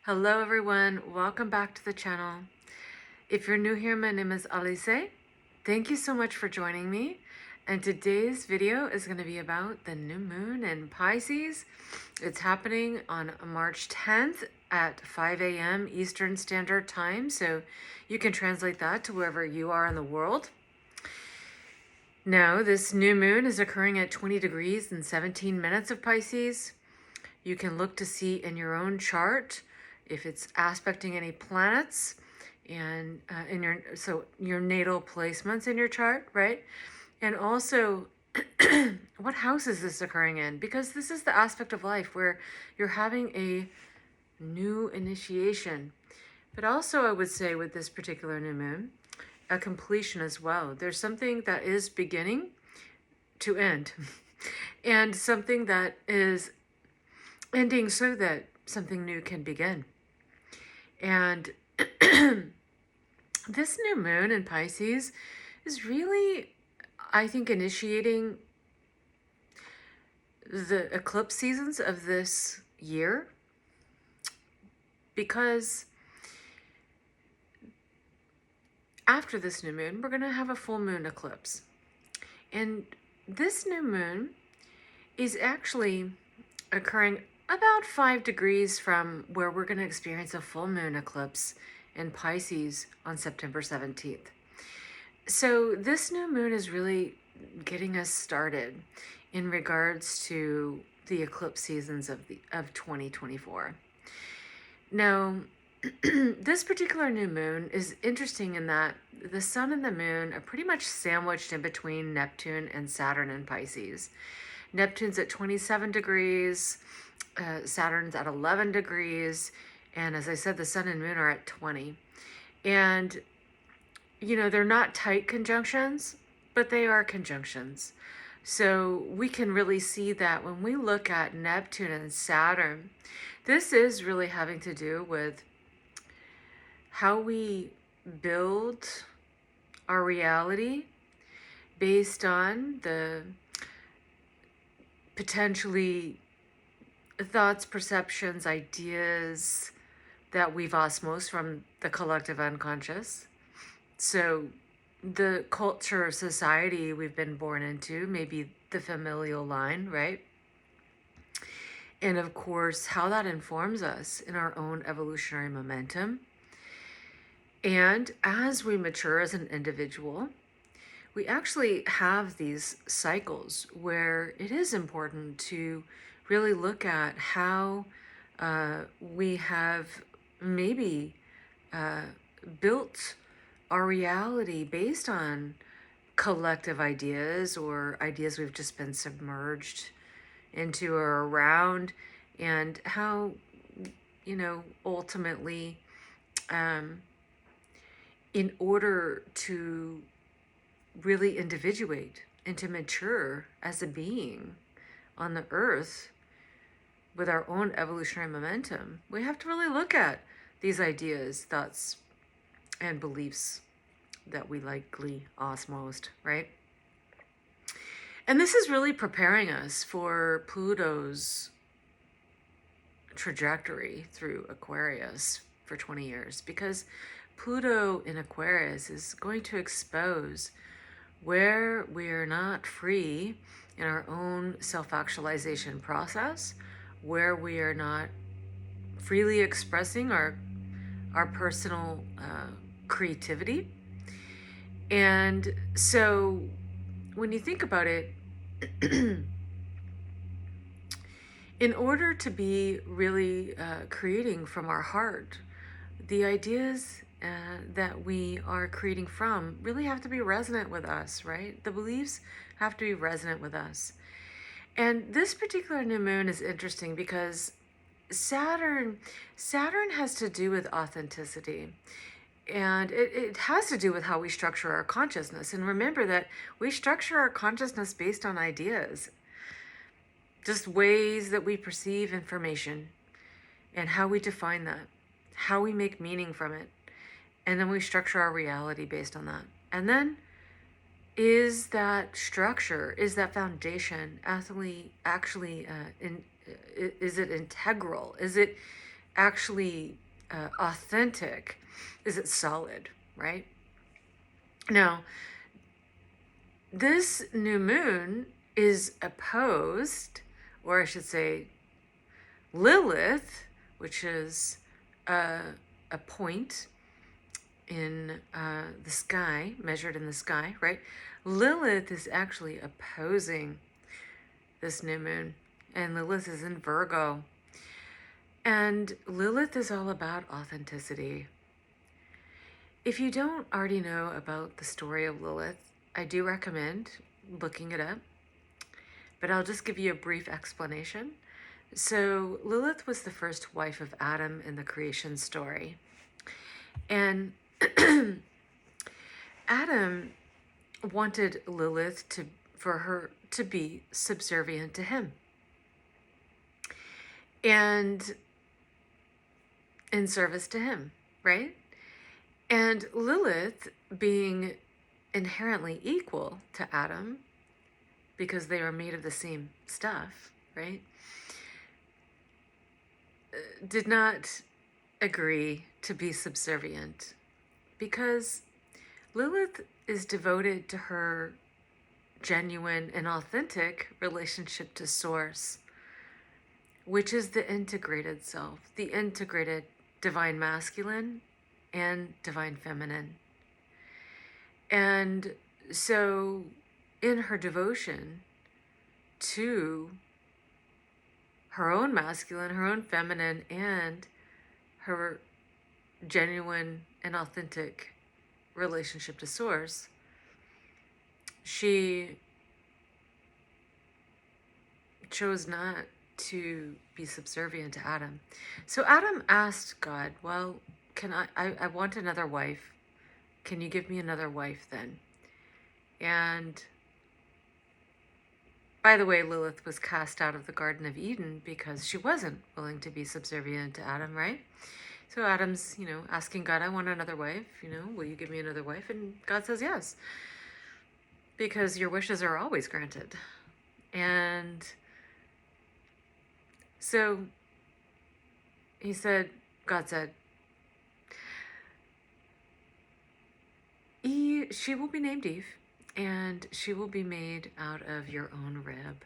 Hello everyone, welcome back to the channel. If you're new here, my name is Alice. Thank you so much for joining me. And today's video is going to be about the new moon in Pisces. It's happening on March 10th at 5 a.m. Eastern Standard Time. So you can translate that to wherever you are in the world. Now, this new moon is occurring at 20 degrees and 17 minutes of Pisces. You can look to see in your own chart if it's aspecting any planets and in your natal placements in your chart, right? And also what house is this occurring in? Because this is the aspect of life where you're having a new initiation. But also I would say with this particular new moon, a completion as well. There's something that is beginning to end and something that is ending so that something new can begin. And this new moon in Pisces is really, I think, initiating the eclipse seasons of this year, because after this new moon, we're going to have a full moon eclipse. And this new moon is actually occurring about 5 degrees from where we're going to experience a full moon eclipse in Pisces on September 17th. So this new moon is really getting us started in regards to the eclipse seasons of 2024. Now, this particular new moon is interesting in that the sun and the moon are pretty much sandwiched in between Neptune and Saturn in Pisces. Neptune's at 27 degrees, Saturn's at 11 degrees, and as I said, the sun and moon are at 20. And, you know, they're not tight conjunctions, but they are conjunctions. So we can really see that when we look at Neptune and Saturn, this is really having to do with how we build our reality based on the potentially thoughts, perceptions, ideas that we've osmosed from the collective unconscious. So the culture, society we've been born into, maybe the familial line, right? And of course, how that informs us in our own evolutionary momentum. And as we mature as an individual, we actually have these cycles where it is important to really look at how we have maybe built our reality based on collective ideas or ideas we've just been submerged into or around, and how, you know, ultimately, in order to really individuate and to mature as a being on the earth with our own evolutionary momentum, we have to really look at these ideas, thoughts, and beliefs that we likely osmosed, right? And this is really preparing us for Pluto's trajectory through Aquarius for 20 years, because Pluto in Aquarius is going to expose where we're not free in our own self-actualization process, where we are not freely expressing our personal creativity. And so when you think about it, in order to be really creating from our heart, the ideas that we are creating from really have to be resonant with us, right? The beliefs have to be resonant with us. And this particular new moon is interesting because Saturn has to do with authenticity. And it has to do with how we structure our consciousness. And remember that we structure our consciousness based on ideas, just ways that we perceive information and how we define that, how we make meaning from it. And then we structure our reality based on that. And then is that structure, is that foundation actually is it integral? Is it actually authentic? Is it solid, right? Now, this new moon is opposed, or I should say, Lilith, which is a point in the sky, measured in the sky, right? Lilith is actually opposing this new moon, and Lilith is in Virgo. And Lilith is all about authenticity. If you don't already know about the story of Lilith, I do recommend looking it up, but I'll just give you a brief explanation. So, Lilith was the first wife of Adam in the creation story. And Adam wanted Lilith for her to be subservient to him. And in service to him, right? And Lilith, being inherently equal to Adam, because they are made of the same stuff, right? Did not agree to be subservient, because Lilith is devoted to her genuine and authentic relationship to Source, which is the integrated self, the integrated divine masculine and divine feminine. And so in her devotion to her own masculine, her own feminine, and her genuine and authentic relationship to Source, she chose not to be subservient to Adam. So Adam asked God, well, can I want another wife. Can you give me another wife then? And by the way, Lilith was cast out of the Garden of Eden because she wasn't willing to be subservient to Adam, right? So Adam's, asking God, I want another wife, will you give me another wife? And God says yes, because your wishes are always granted. And so God said, she will be named Eve, and she will be made out of your own rib,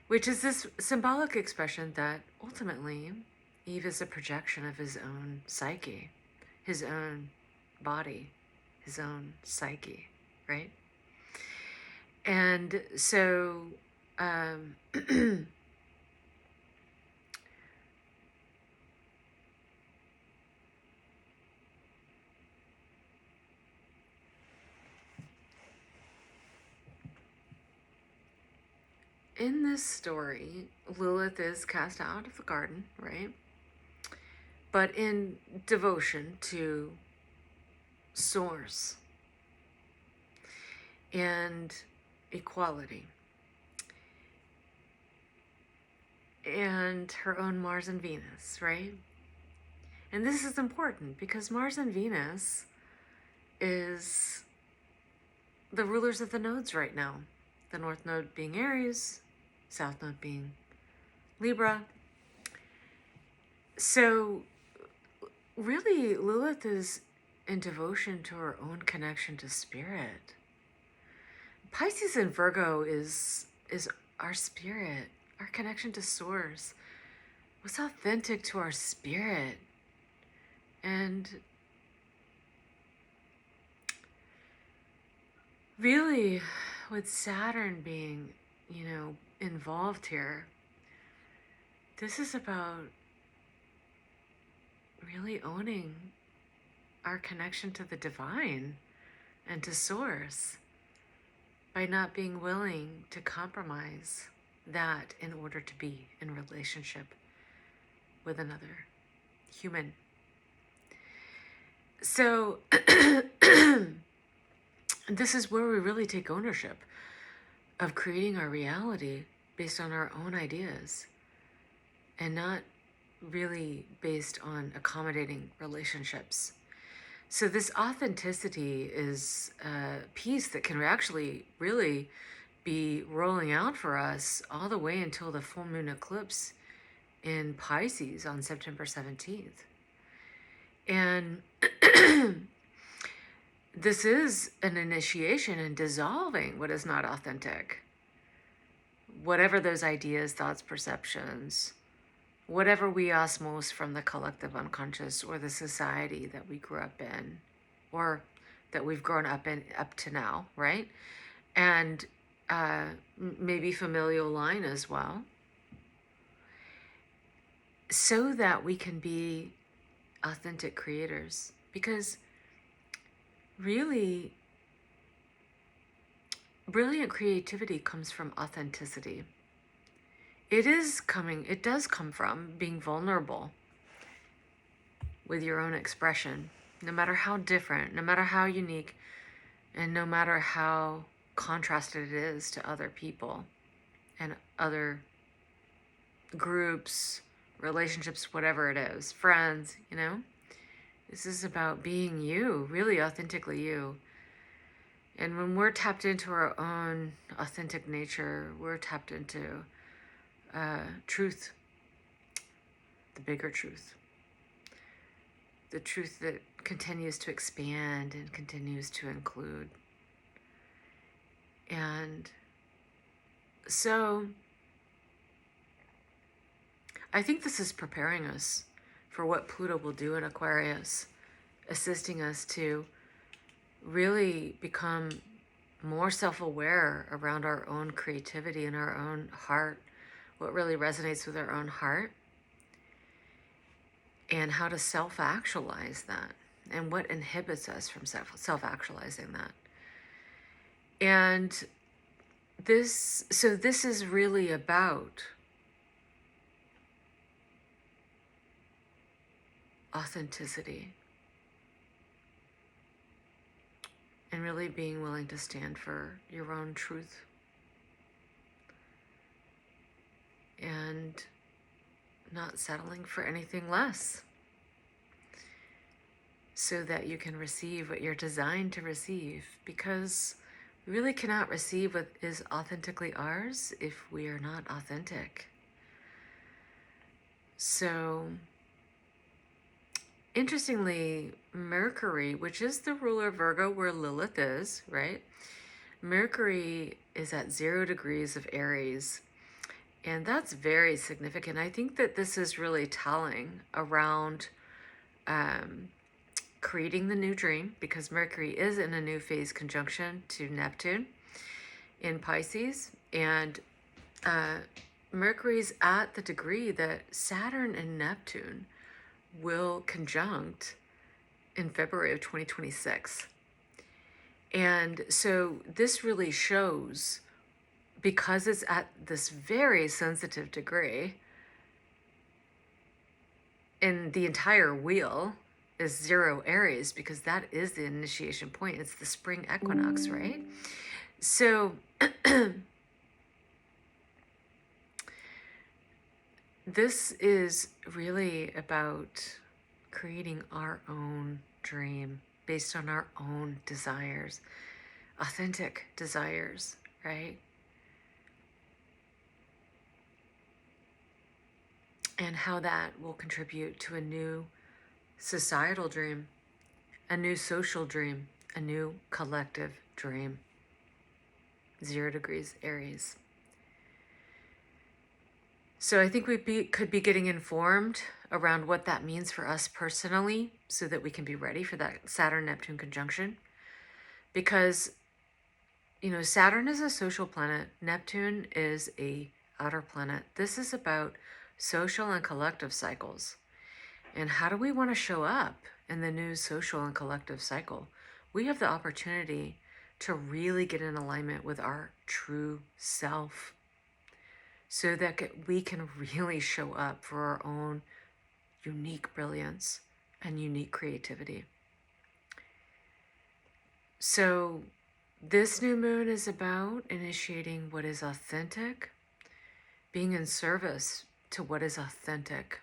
which is this symbolic expression that ultimately Eve is a projection of his own psyche, his own body, his own psyche, right? And so in this story, Lilith is cast out of the garden, right? But in devotion to Source and equality and her own Mars and Venus, right? And this is important because Mars and Venus is the rulers of the nodes right now. The North Node being Aries, South Node being Libra. So really, Lilith is in devotion to her own connection to spirit. Pisces and Virgo is our spirit, our connection to Source, what's authentic to our spirit. And really, with Saturn being, involved here, this is about really owning our connection to the divine and to Source by not being willing to compromise that in order to be in relationship with another human. So this is where we really take ownership of creating our reality based on our own ideas and not really based on accommodating relationships. So this authenticity is a piece that can actually really be rolling out for us all the way until the full moon eclipse in Pisces on September 17th. And this is an initiation in dissolving what is not authentic. Whatever those ideas, thoughts, perceptions, whatever we osmose from the collective unconscious or the society that we grew up in, or that we've grown up in up to now, right? And maybe familial line as well, so that we can be authentic creators. Because really, brilliant creativity comes from authenticity. It does come from being vulnerable with your own expression, no matter how different, no matter how unique, and no matter how contrasted it is to other people and other groups, relationships, whatever it is, friends, you know? This is about being you, really authentically you. And when we're tapped into our own authentic nature, we're tapped into truth, the bigger truth, the truth that continues to expand and continues to include. And so I think this is preparing us for what Pluto will do in Aquarius, assisting us to really become more self-aware around our own creativity and our own heart, what really resonates with our own heart, and how to self-actualize that, and what inhibits us from self-actualizing that. And this is really about authenticity and really being willing to stand for your own truth and not settling for anything less, so that you can receive what you're designed to receive, because we really cannot receive what is authentically ours if we are not authentic. So interestingly, Mercury, which is the ruler of Virgo where Lilith is, right? Mercury is at 0 degrees of Aries. And that's very significant. I think that this is really telling around creating the new dream, because Mercury is in a new phase conjunction to Neptune in Pisces. And Mercury's at the degree that Saturn and Neptune will conjunct in February of 2026. And so this really shows, because it's at this very sensitive degree, and the entire wheel is 0 Aries, because that is the initiation point. It's the spring equinox, right? So this is really about creating our own dream based on our own desires, authentic desires, right? And how that will contribute to a new societal dream, a new social dream, a new collective dream. 0 degrees Aries. So I think we could be getting informed around what that means for us personally, so that we can be ready for that Saturn-Neptune conjunction. Because, you know, Saturn is a social planet. Neptune is a outer planet. This is about social and collective cycles. And how do we want to show up in the new social and collective cycle? We have the opportunity to really get in alignment with our true self, so that we can really show up for our own unique brilliance and unique creativity. So this new moon is about initiating what is authentic, being in service to what is authentic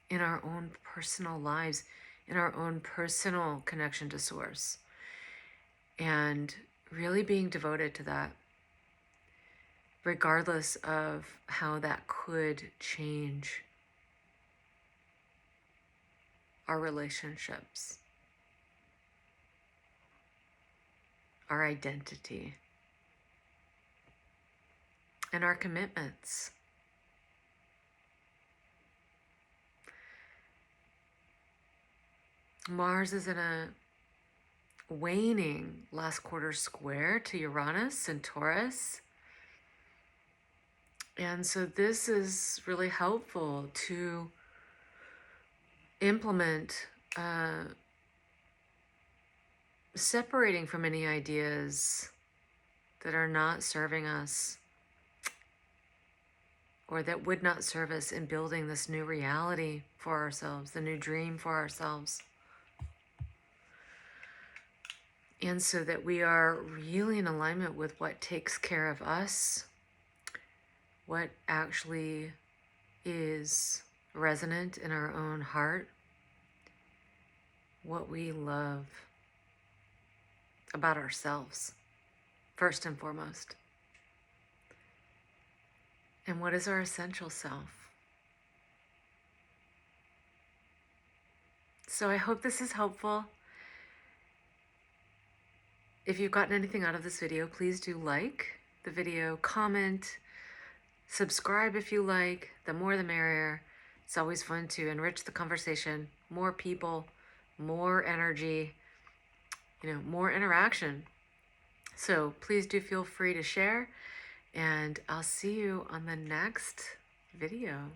in our own personal lives, in our own personal connection to Source, and really being devoted to that, regardless of how that could change our relationships, our identity, and our commitments. Mars is in a waning last quarter square to Uranus and Taurus. And so this is really helpful to implement separating from any ideas that are not serving us or that would not serve us in building this new reality for ourselves, the new dream for ourselves. And so that we are really in alignment with what takes care of us, what actually is resonant in our own heart, what we love about ourselves, first and foremost. And what is our essential self? So I hope this is helpful. If you've gotten anything out of this video, please do like the video, comment, subscribe if you like. The more the merrier. It's always fun to enrich the conversation. More people, more energy, more interaction. So please do feel free to share, and I'll see you on the next video.